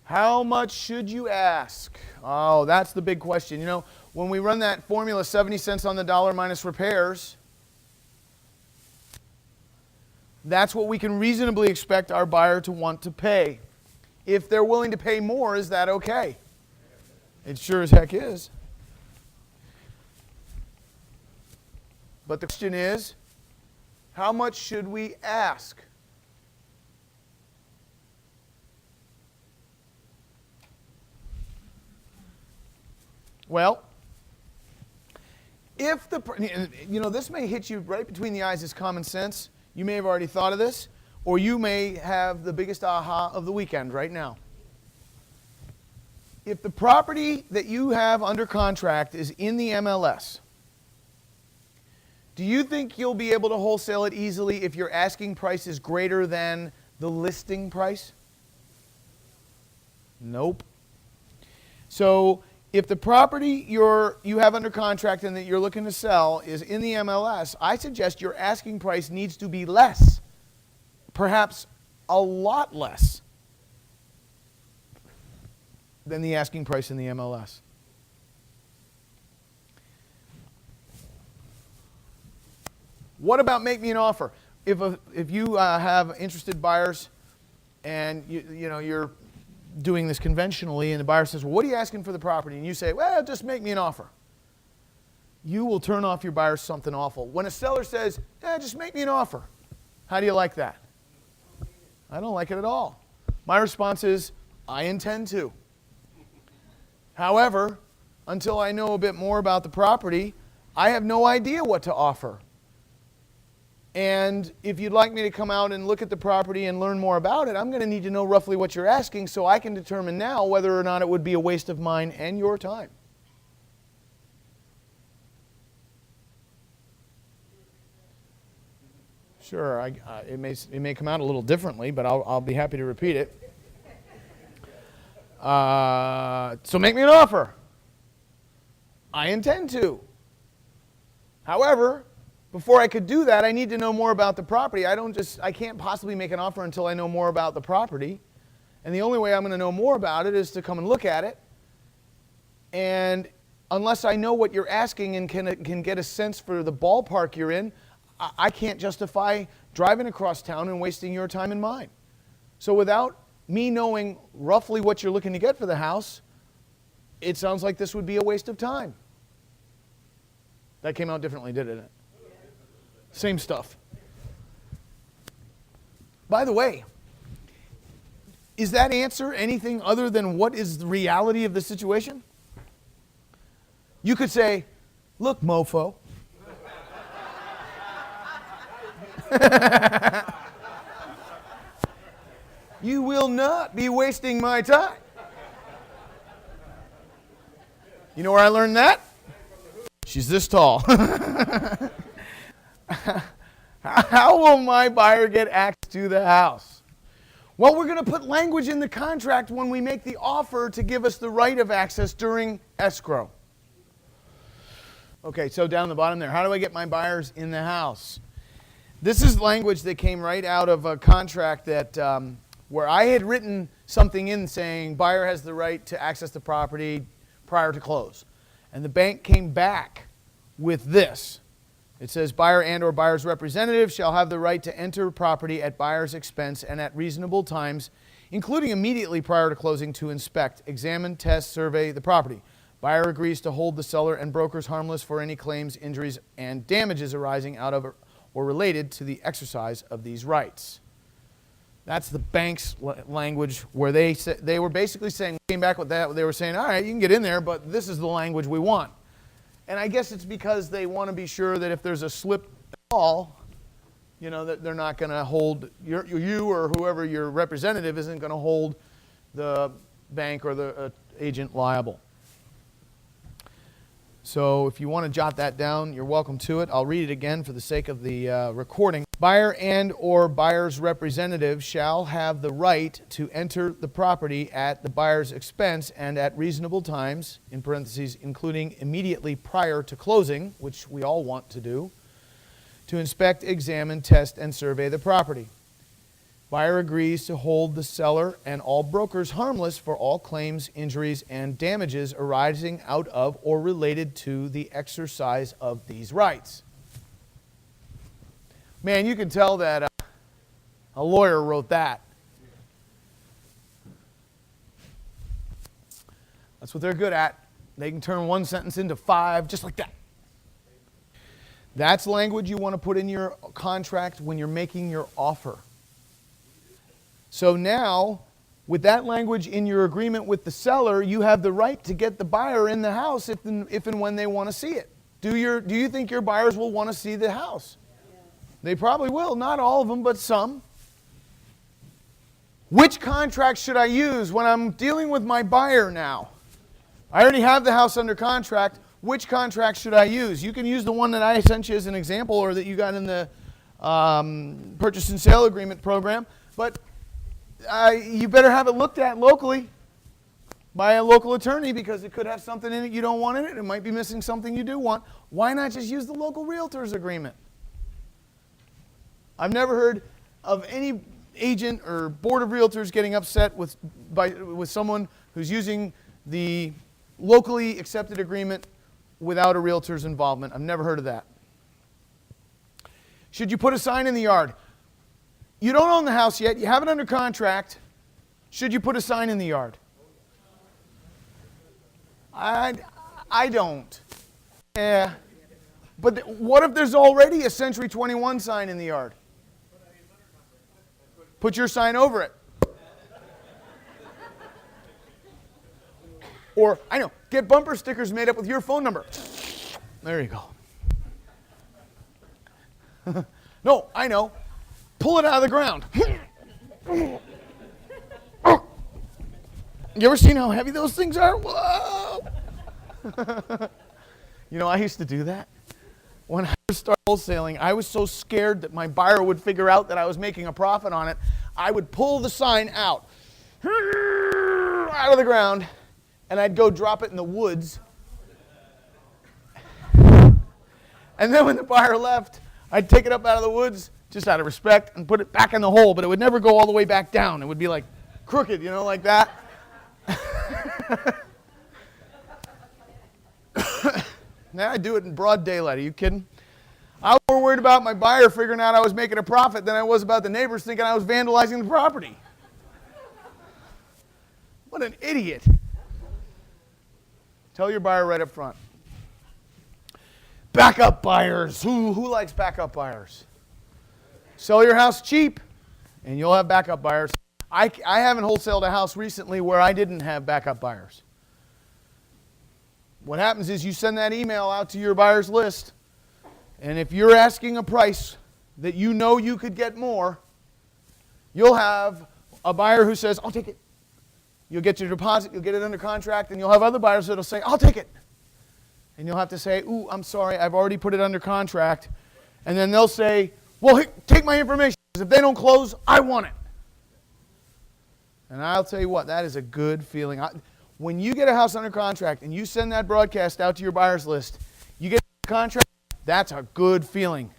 How much should you ask? Oh, that's the big question. You know, when we run that formula, 70 cents on the dollar minus repairs, that's what we can reasonably expect our buyer to want to pay. If they're willing to pay more, is that okay? It sure as heck is. But the question is, how much should we ask? Well, if the, you know, this may hit you right between the eyes as common sense. You may have already thought of this, or you may have the biggest aha of the weekend right now. If the property that you have under contract is in the MLS, do you think you'll be able to wholesale it easily if your asking price is greater than the listing price? Nope. So if the property you have under contract and that you're looking to sell is in the MLS, I suggest your asking price needs to be less, perhaps a lot less than the asking price in the MLS. What about make me an offer? If you have interested buyers and you're doing this conventionally and the buyer says, well, what are you asking for the property? And you say, well, just make me an offer. You will turn off your buyers something awful. When a seller says, just make me an offer, how do you like that? I don't like it at all. My response is, I intend to. However, until I know a bit more about the property, I have no idea what to offer. And if you'd like me to come out and look at the property and learn more about it, I'm going to need to know roughly what you're asking so I can determine now whether or not it would be a waste of mine and your time. Sure, it may come out a little differently, but I'll be happy to repeat it. So make me an offer. I intend to. However, before I could do that, I need to know more about the property. I can't possibly make an offer until I know more about the property. And the only way I'm going to know more about it is to come and look at it. And unless I know what you're asking and can get a sense for the ballpark you're in, I can't justify driving across town and wasting your time and mine. So without me knowing roughly what you're looking to get for the house, it sounds like this would be a waste of time. That came out differently, didn't it? Same stuff. By the way, is that answer anything other than what is the reality of the situation? You could say, look, mofo. You will not be wasting my time. You know where I learned that? She's this tall. How will my buyer get access to the house? Well, we're going to put language in the contract when we make the offer to give us the right of access during escrow. Okay, so down the bottom there, how do I get my buyers in the house? This is language that came right out of a contract that where I had written something in saying buyer has the right to access the property prior to close. And the bank came back with this. It says buyer and or buyer's representative shall have the right to enter property at buyer's expense and at reasonable times, including immediately prior to closing, to inspect, examine, test, survey the property. Buyer agrees to hold the seller and brokers harmless for any claims, injuries, and damages arising out of or related to the exercise of these rights. That's the bank's language where they were basically saying, came back with that, they were saying, all right, you can get in there, but this is the language we want. And I guess it's because they want to be sure that if there's a slip at all, you know, that they're not going to hold, you or whoever your representative isn't going to hold the bank or the agent liable. So if you want to jot that down, you're welcome to it. I'll read it again for the sake of the recording. Buyer and or buyer's representative shall have the right to enter the property at the buyer's expense and at reasonable times, in parentheses, including immediately prior to closing, which we all want to do, to inspect, examine, test, and survey the property. Buyer agrees to hold the seller and all brokers harmless for all claims, injuries, and damages arising out of or related to the exercise of these rights. Man, you can tell that a lawyer wrote that. That's what they're good at. They can turn one sentence into 5 just like that. That's language you want to put in your contract when you're making your offer. So now, with that language in your agreement with the seller, you have the right to get the buyer in the house if and when they want to see it. Do you think your buyers will want to see the house? Yes. They probably will. Not all of them, but some. Which contract should I use when I'm dealing with my buyer now? I already have the house under contract. Which contract should I use? You can use the one that I sent you as an example or that you got in the purchase and sale agreement program. But you better have it looked at locally by a local attorney because it could have something in it you don't want in it. It might be missing something you do want. Why not just use the local realtor's agreement? I've never heard of any agent or board of realtors getting upset with someone who's using the locally accepted agreement without a realtor's involvement. I've never heard of that. Should you put a sign in the yard? You don't own the house yet. You have it under contract. Should you put a sign in the yard? I don't. Yeah. But what if there's already a Century 21 sign in the yard? Put your sign over it. Or, I know, get bumper stickers made up with your phone number. There you go. No, I know. Pull it out of the ground. You ever seen how heavy those things are? Whoa! You know, I used to do that. When I started wholesaling, I was so scared that my buyer would figure out that I was making a profit on it. I would pull the sign out of the ground, and I'd go drop it in the woods. And then when the buyer left, I'd take it up out of the woods, just out of respect, and put it back in the hole, but it would never go all the way back down. It would be like crooked, you know, like that. Now I do it in broad daylight. Are you kidding? I was more worried about my buyer figuring out I was making a profit than I was about the neighbors thinking I was vandalizing the property. What an idiot. Tell your buyer right up front. Backup buyers. Who likes backup buyers? Sell your house cheap, and you'll have backup buyers. I haven't wholesaled a house recently where I didn't have backup buyers. What happens is you send that email out to your buyers list, and if you're asking a price that you know you could get more, you'll have a buyer who says, I'll take it. You'll get your deposit, you'll get it under contract, and you'll have other buyers that'll say, I'll take it. And you'll have to say, ooh, I'm sorry, I've already put it under contract. And then they'll say, well, take my information, because if they don't close, I want it. And I'll tell you what, that is a good feeling. When you get a house under contract and you send that broadcast out to your buyers list, you get a contract, that's a good feeling.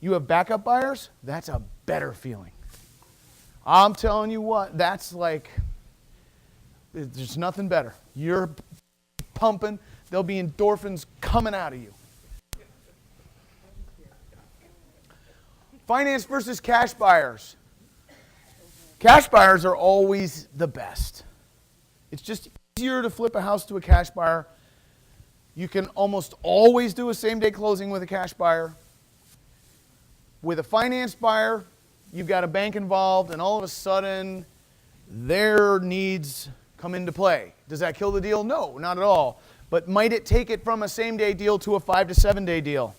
You have backup buyers, that's a better feeling. I'm telling you what, that's like, there's nothing better. You're pumping, there'll be endorphins coming out of you. Finance versus cash buyers. Cash buyers are always the best. It's just easier to flip a house to a cash buyer. You can almost always do a same-day closing with a cash buyer. With a finance buyer, you've got a bank involved, and all of a sudden, their needs come into play. Does that kill the deal? No, not at all. But might it take it from a same-day deal to a 5 to 7 day deal?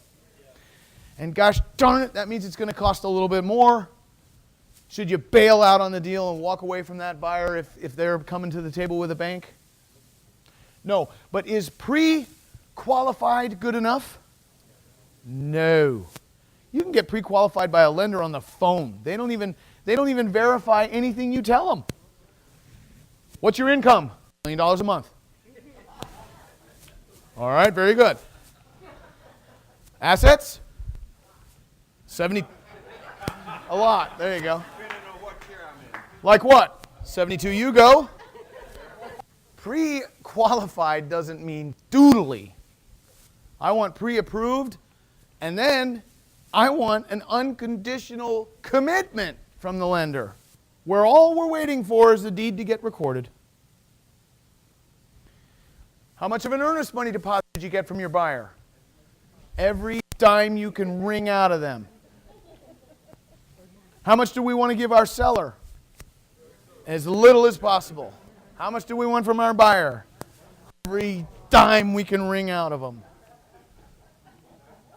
And gosh darn it, that means it's going to cost a little bit more. Should you bail out on the deal and walk away from that buyer if they're coming to the table with a bank? No. But is pre-qualified good enough? No. You can get pre-qualified by a lender on the phone. They don't even verify anything you tell them. What's your income? $1 million a month. All right, very good. Assets? 70. A lot. There you go. Depending on what Like what? 72 you go. Pre-qualified doesn't mean doodly. I want pre-approved, and then I want an unconditional commitment from the lender, where all we're waiting for is the deed to get recorded. How much of an earnest money deposit did you get from your buyer? Every dime you can wring out of them. How much do we want to give our seller? As little as possible. How much do we want from our buyer? Every dime we can wring out of them.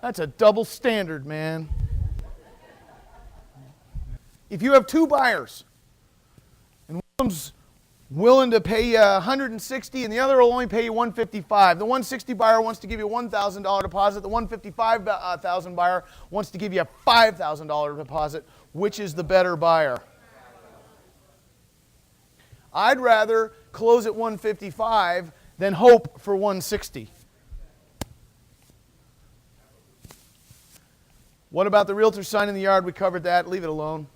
That's a double standard, man. If you have two buyers, and one of them's willing to pay you $160 and the other will only pay you $155, the $160 buyer wants to give you a $1,000 deposit, the $155,000 buyer wants to give you a $5,000 deposit. Which is the better buyer? I'd rather close at $155 than hope for $160. What about the realtor sign in the yard? We covered that. Leave it alone.